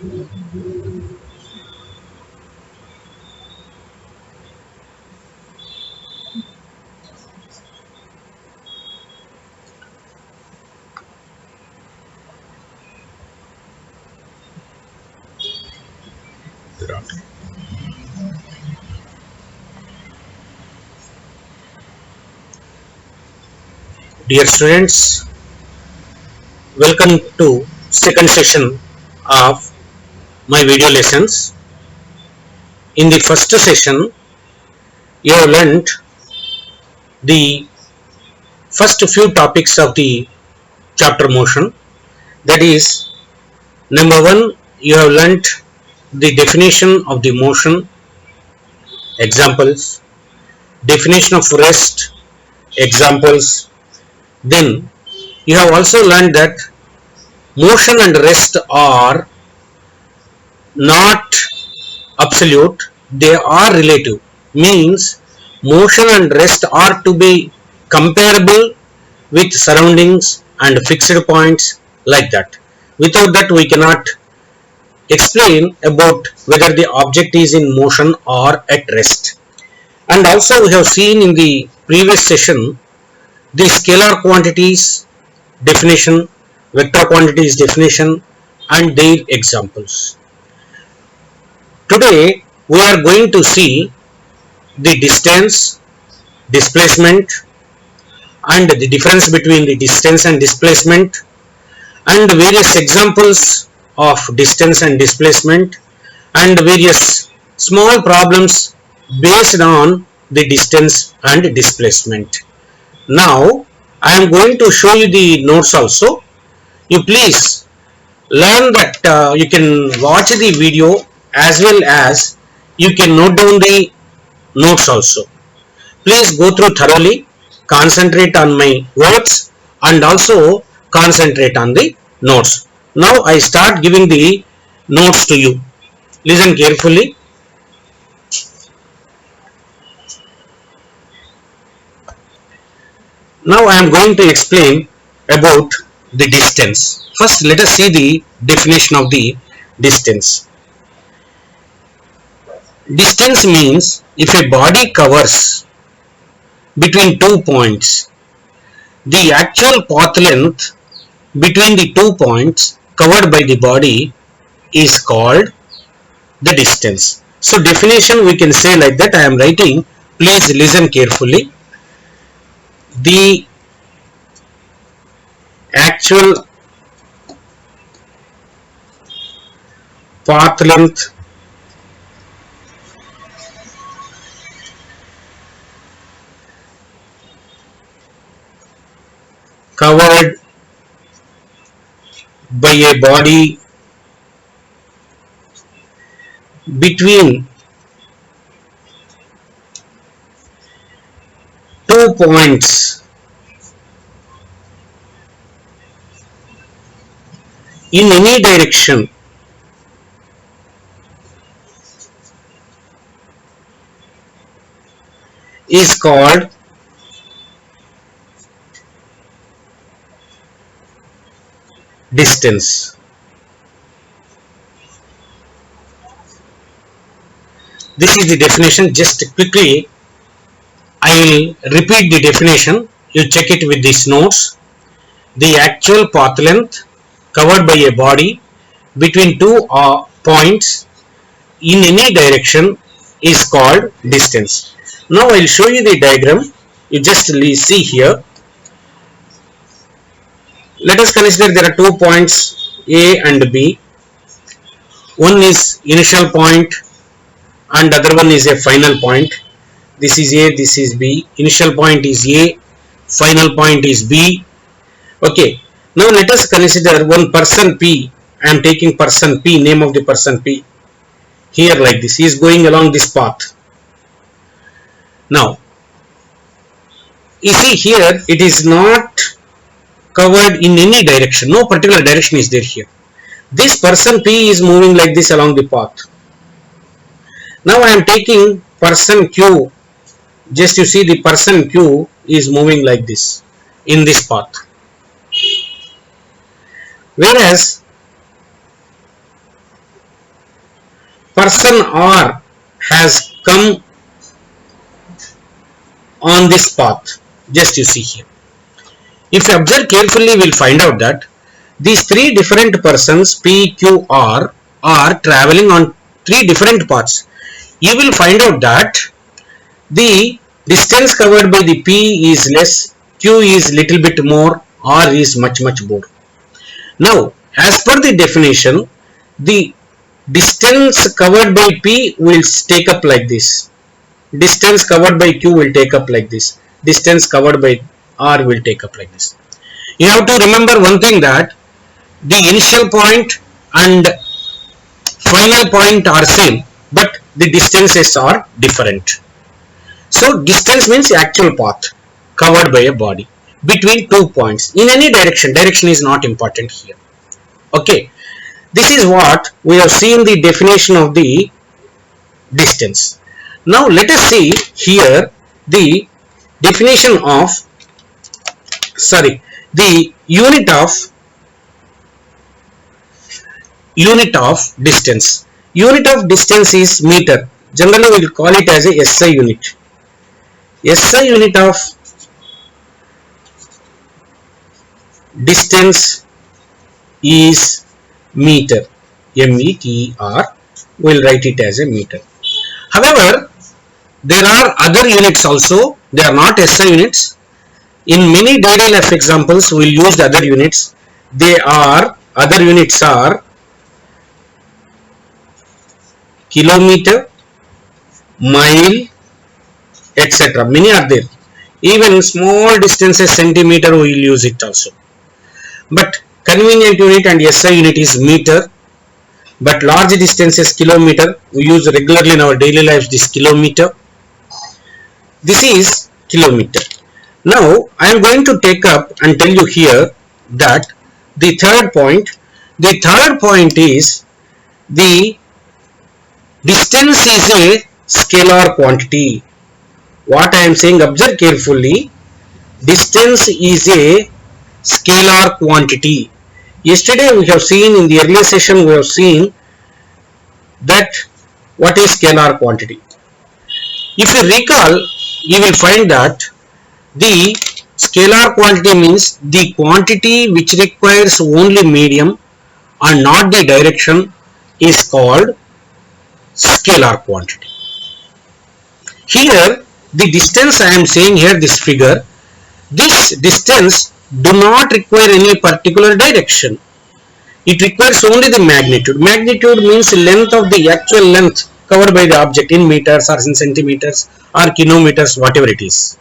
Dear students, welcome to second session of my video lessons. In the first session, you have learnt the first few topics of the chapter motion. That is, number one, you have learnt the definition of the motion, examples, definition of rest, examples. Then you have also learned that motion and rest are not absolute, they are relative. Means motion and rest are to be comparable with surroundings and fixed points, like that. Without that we cannot explain about whether the object is in motion or at rest. And also we have seen in the previous session the scalar quantities definition, vector quantities definition, and their examples. Today we are going to see the distance, displacement, and the difference between the distance and displacement, and various examples of distance and displacement, and various small problems based on the distance and displacement. Now I am going to show you the notes also. You please learn that you can watch the video as well as you can note down the notes also. Please go through thoroughly, concentrate on my words and also concentrate on the notes. Now I start giving the notes to you. Listen carefully. Now I am going to explain about the distance. First let us see the definition of the distance. Distance means if a body covers between 2 points, the actual path length between the 2 points covered by the body is called the distance. So definition we can say like that. I am writing, please listen carefully. The actual path length covered by a body between 2 points in any direction is called distance. This is the definition. Just quickly I will repeat the definition. You check it with these notes. The actual path length covered by a body between 2 points in any direction is called distance. Now I will show you the diagram. You just see here. Let us consider there are 2 points A and B. One is initial point and other one is a final point. This is A, this is B. Initial point is A, final point is B. Okay. Now let us consider one person P. I am taking person P, name of the person P. Here like this. He is going along this path. Now, you see here it is not covered in any direction. No particular direction is there here. This person P is moving like this along the path. Now I am taking person Q. Just you see the person Q is moving like this in this path. Whereas person R has come on this path. Just you see here. If you observe carefully, we will find out that these three different persons P, Q, R are traveling on three different paths. You will find out that the distance covered by the P is less, Q is little bit more, R is much more. Now, as per the definition, the distance covered by P will take up like this. Distance covered by Q will take up like this. Distance covered by R will take up like this. You have to remember one thing, that the initial point and final point are same, but the distances are different. So distance means actual path covered by a body between 2 points in any direction. Direction is not important here. Okay, this is what we have seen the definition of the distance. Now let us see here the definition of, the unit of distance. Unit of distance is meter. Generally we will call it as a SI unit. SI unit of distance is meter. METR. We will write it as a meter. However, there are other units also. They are not SI units. In many daily life examples, we will use the other units. Other units are kilometer, mile, etc. Many are there. Even small distances, centimeter, we will use it also. But convenient unit and SI unit is meter. But large distances, kilometer, we use regularly in our daily lives this kilometer. This is kilometer. Now I am going to take up and tell you here that the third point is the distance is a scalar quantity. What I am saying, observe carefully. Distance is a scalar quantity. Yesterday we have seen, in the earlier session we have seen that what is scalar quantity. If you recall, you will find that the scalar quantity means the quantity which requires only medium and not the direction is called scalar quantity. Here the distance I am saying here, this figure, this distance do not require any particular direction. It requires only the magnitude. Magnitude means length of the actual length covered by the object in meters or in centimeters or kilometers, whatever it is.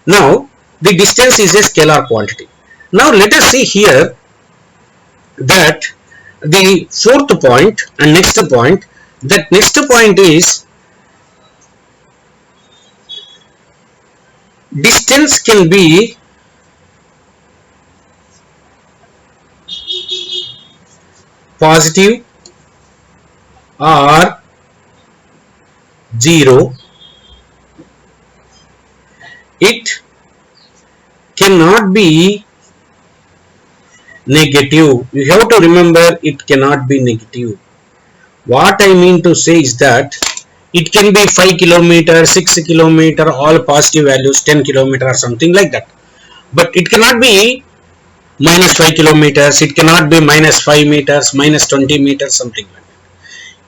Now the distance is a scalar quantity. Now let us see here that the fourth point and next point, that next point is distance can be positive or 0. It cannot be negative. You have to remember, it cannot be negative. What I mean to say is that it can be 5 km, 6 km, all positive values, 10 km or something like that. But it cannot be minus 5 kilometers, it cannot be minus 5 meters, minus 20 meters, something like that.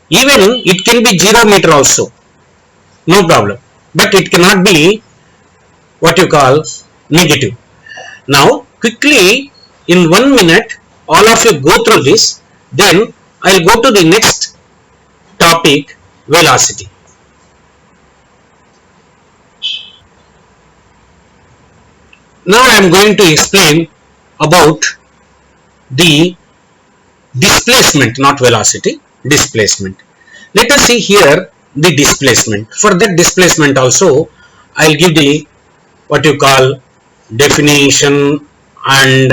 Even it can be 0 meter also, no problem. But it cannot be what you call negative. Now quickly in 1 minute all of you go through this, then I will go to the next topic, velocity. Now I am going to explain about the displacement, not velocity, displacement. Let us see here the displacement. For that displacement also I will give the what you call definition and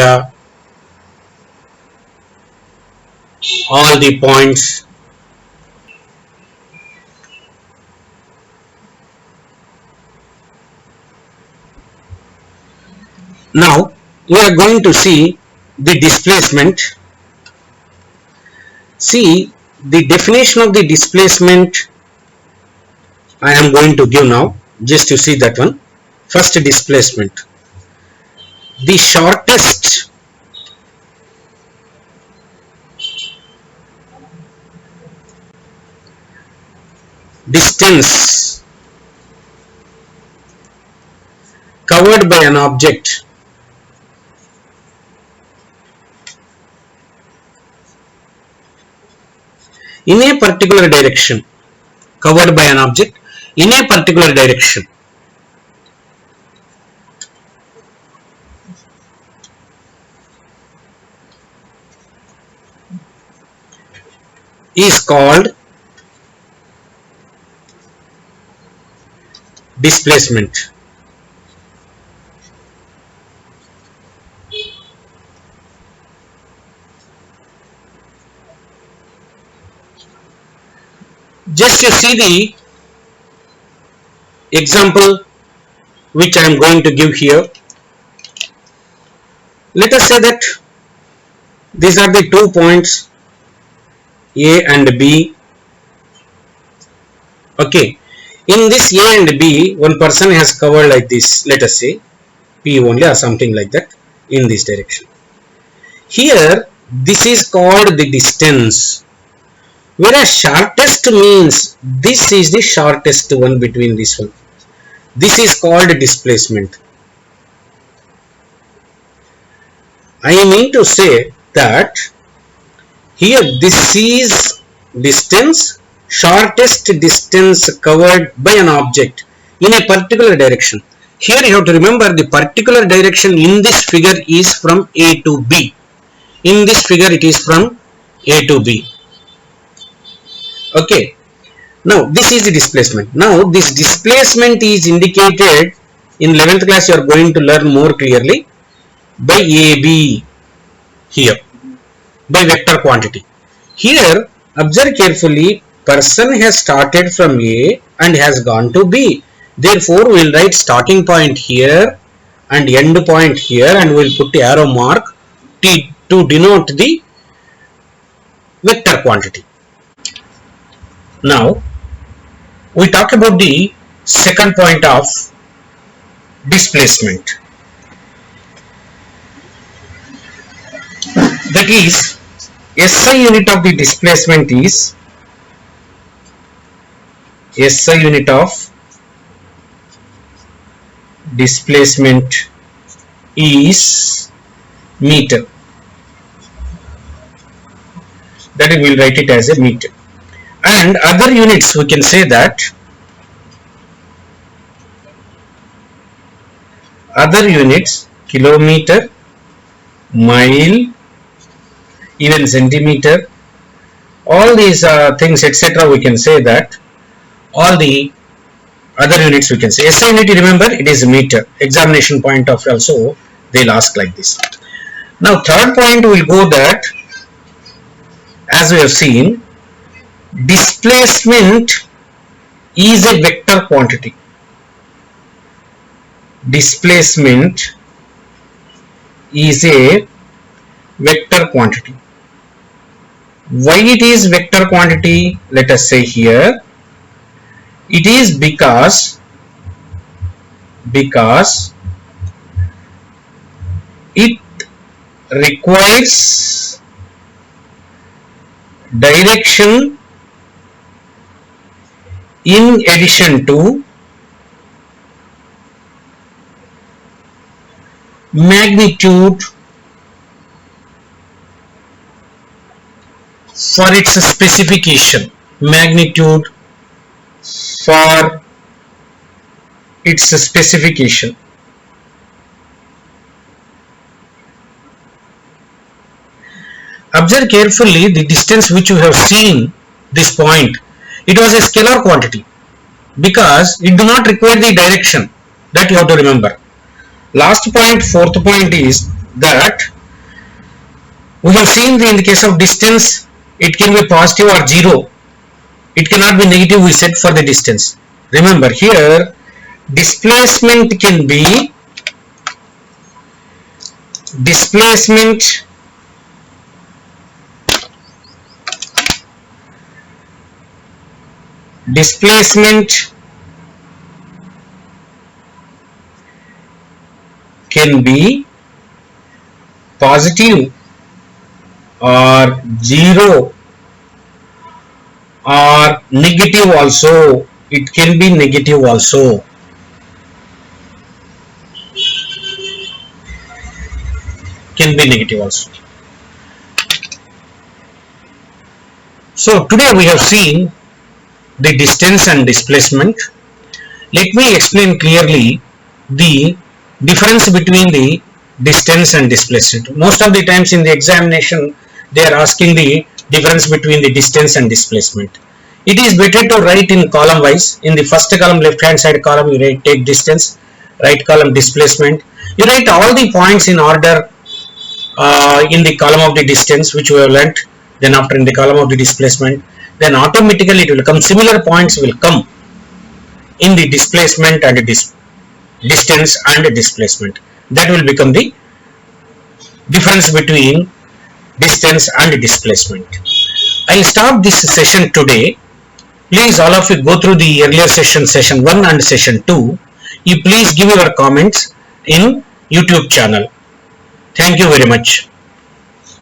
all the points. Now we are going to see the displacement. See, the definition of the displacement I am going to give now, just to see that one. First, displacement. The shortest distance covered by an object in a particular direction, covered by an object in a particular direction, is called displacement. Just to see the example which I am going to give here, let us say that these are the 2 points A and B. Okay, in this A and B, one person has covered like this, let us say P only or something like that, in this direction. Here this is called the distance, whereas shortest means this is the shortest one between this one. This is called displacement. I mean to say that here this is distance, shortest distance covered by an object in a particular direction. Here you have to remember the particular direction in this figure is from A to B. In this figure it is from A to B. Okay. Now this is the displacement. Now this displacement is indicated in 11th class, you are going to learn more clearly, by AB here, by vector quantity. Here observe carefully, person has started from A and has gone to B. Therefore we will write starting point here and end point here, and we will put arrow mark to denote the vector quantity. Now we talk about the second point of displacement, that is SI unit of the displacement is SI unit of displacement is meter. That we will write it as a meter. And other units we can say that other units, kilometer, mile, even centimeter, all these things etc. we can say that all the other units we can say. SI unit, remember, it is meter. Examination point of also they will ask like this. Now third point will go that, as we have seen, displacement is a vector quantity. Displacement is a vector quantity. Why it is vector quantity? Let us say here, it is because it requires direction in addition to magnitude for its specification. Magnitude for its specification. Observe carefully the distance which you have seen, this point, it was a scalar quantity because it do not require the direction. That you have to remember. Last point, fourth point is that we have seen in the case of distance, it can be positive or zero. It cannot be negative, we said, for the distance. Remember here, displacement can be displacement can be positive or zero or negative also. It can be negative also. Can be negative also. So today we have seen the distance and displacement. Let me explain clearly the difference between the distance and displacement. Most of the times in the examination they are asking the difference between the distance and displacement. It is better to write in column wise. In the first column, left hand side column, you write take distance, right column displacement. You write all the points in order in the column of the distance which we have learnt, then after in the column of the displacement, then automatically it will come, similar points will come in the displacement and distance and displacement. That will become the difference between distance and displacement. I will stop this session today. Please all of you go through the earlier session 1 and session 2. You please give your comments in YouTube channel. Thank you very much.